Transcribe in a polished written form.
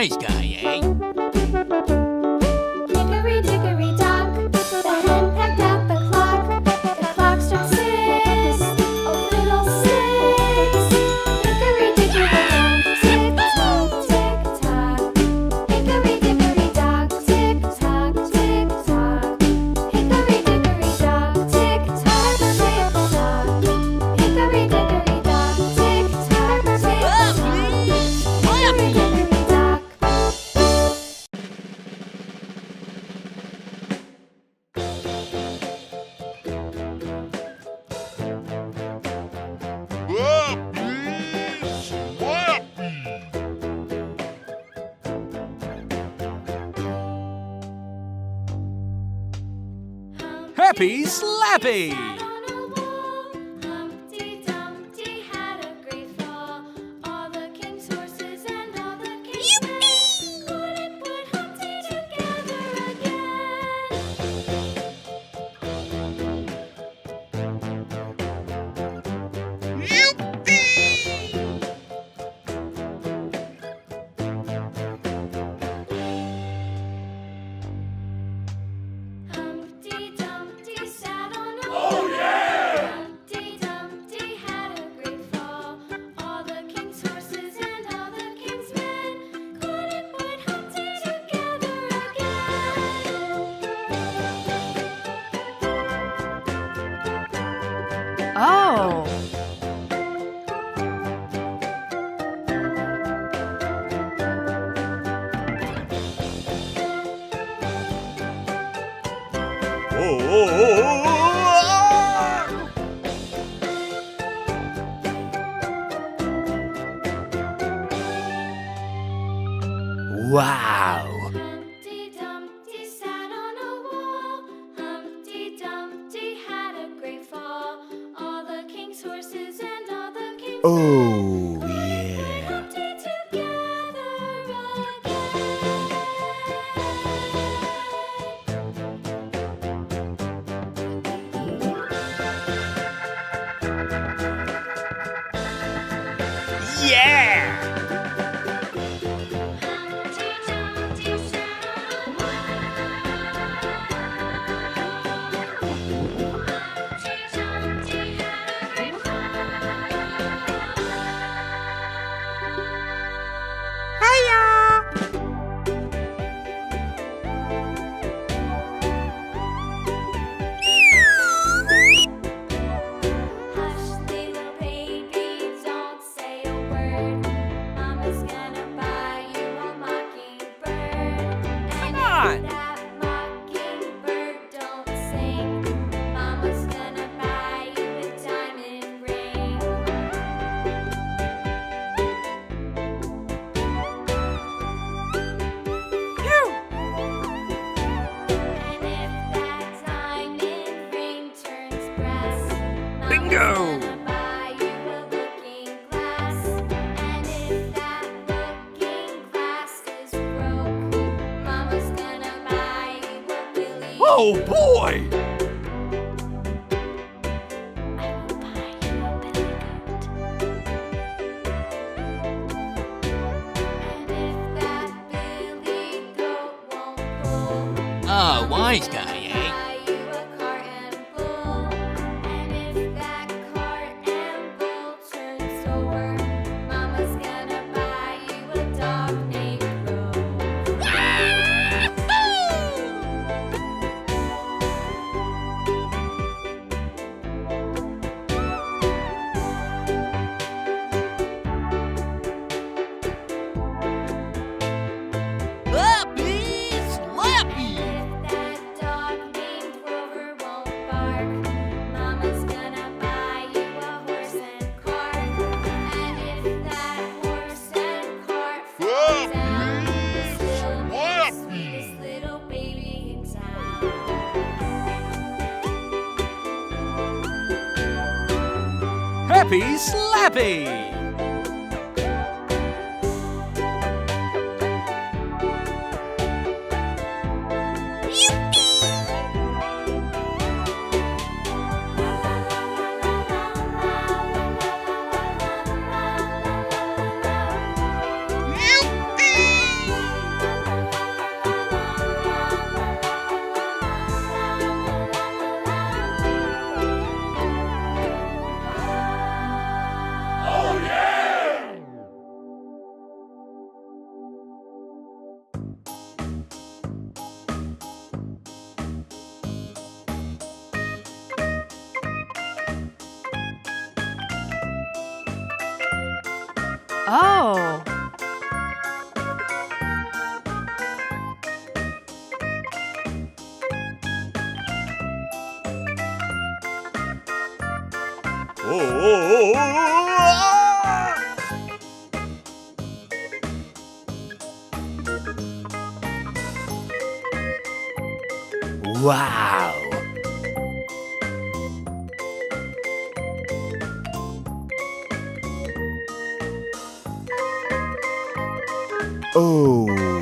wise guy, eh? Hickory dickory dock, the hen pecked at the clock. The clock struck 6, oh little 6. Hickory dickory dock, tick tock, tick tock. Hickory dickory dock, tick tock, tick tock. Hickory dickory dock, tick tock, tick tock. Hickory dickory dock, tick tock, tick tock. Hickory dickory dock. Happy Slappy! On a wall, Humpty Dumpty had a great fall. All the king's horses and all the king's men couldn't put Humpty together again. Humpty Dumpty sat on a wall. Humpty Dumpty had a great fall. All the king's horses and all the king's men couldn't put Humpty together again. Oh. Wow! Humpty Dumpty sat on a wall. Humpty Dumpty had a great fall. All the king's horses and all the king's Oh, men yeah. Humpty together Yeah! Humpty Dumpty sat on a wall. Humpty Dumpty had a great Hush, little baby, don't say a word. Mama's gonna buy you a mockingbird. And on. if that mockingbird don't sing, Mama's gonna buy you a diamond ring. And if that diamond ring turns brass, Bingo! Mama's gonna buy you a looking glass. And if that looking glass is broke, Mama's gonna buy you a billy. Oh, boy! I will buy you a billy goat. And if that billy goat won't pull, Wise guy, eh? buy you a cart and bull. And if that cart and bull turns over, Mama's gonna buy you a dog named Crow. Slappy! Slappy! If that dog named Rover won't bark, Mama's gonna buy you a horse and cart. And if that horse and cart fall down, you'll still be the sweetest little baby in town. Happy Slappy! Oh. Wow. Oh.